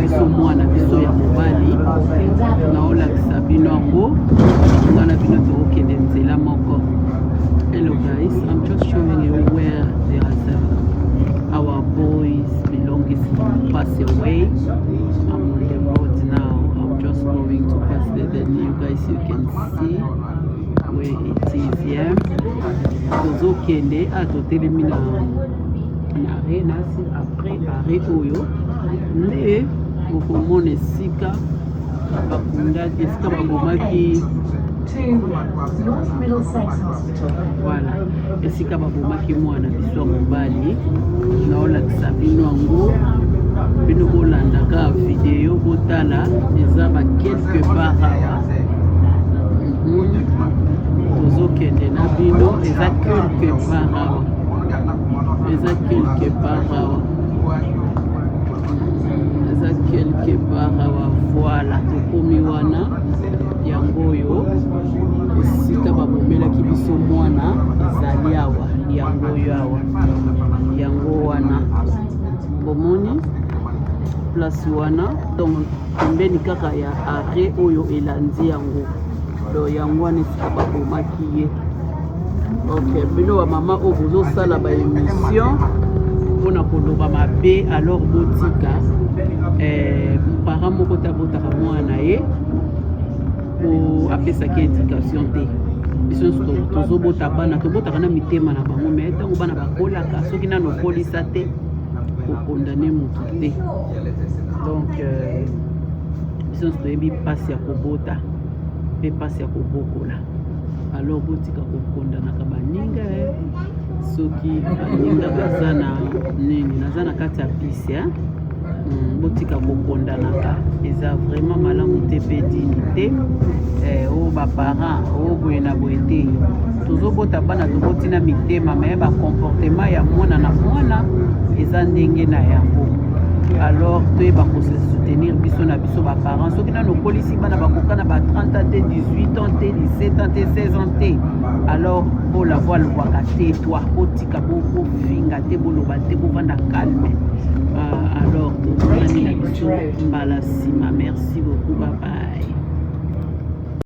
biso mwana biso ya mobali naolakisa bino yango ngana bino tokokende nzela moko. Hello guys, I'm just showing you where there's our boys belongings pass away. I'm on the road now. I'm just going to pass then you guys you can see where it is here. Tozokende atotelemi na arrêt nasi après arrêt oyo nde okomona esika bakundaki esika babomaki voilà esika babomaki mwana biso ya mobali naolakisa bino yango bino bolandaka video botala eza ba quelque part awa tozokende na bino eza quelque part awa eza quelque part awa eza quelque part awa voilà tokomi wana yango oyo esika babomelaki biso mwana ezali awa yango oyo awa yango wana bomoni place wana donc pembeni kaka ya arrêt oyo elandi yango do yango wana esika babomaki ye. Ok, bino ba mama oyo bozosala ba émission mpona koloba mabe alors botika parent moko tabotaka mwana ye po apesaki éducation te. Biso tozobota bana tobotaka na mitema na bango me ntango bana bakolaka soki nano okolisa te kokondane motu te. Donc biso toyebi mpasi ya kobota mpe mpasi ya kobokola alors botika kokondanaka baninga soki baninga baza na nini naza na kati ya bisi botika kokondanaka eza vraiment malamu te mpe dini te oyo baparent oyo boye na boye te tozobota bana tobotina mitema me bacomportement ya mwana na mwana eza ndenge na yango. Alors toyeba kose soutenir biso na biso baparents soki nano okolisi bana bakoka na ba 30 ans te 18 ans te 17 ans te 16 ans te alors bola voix lobaka te toi botika bofinga te boloba te bovanda calme. Alors tokonani na biso mbala nsima. Merci beaucoup, bye bye.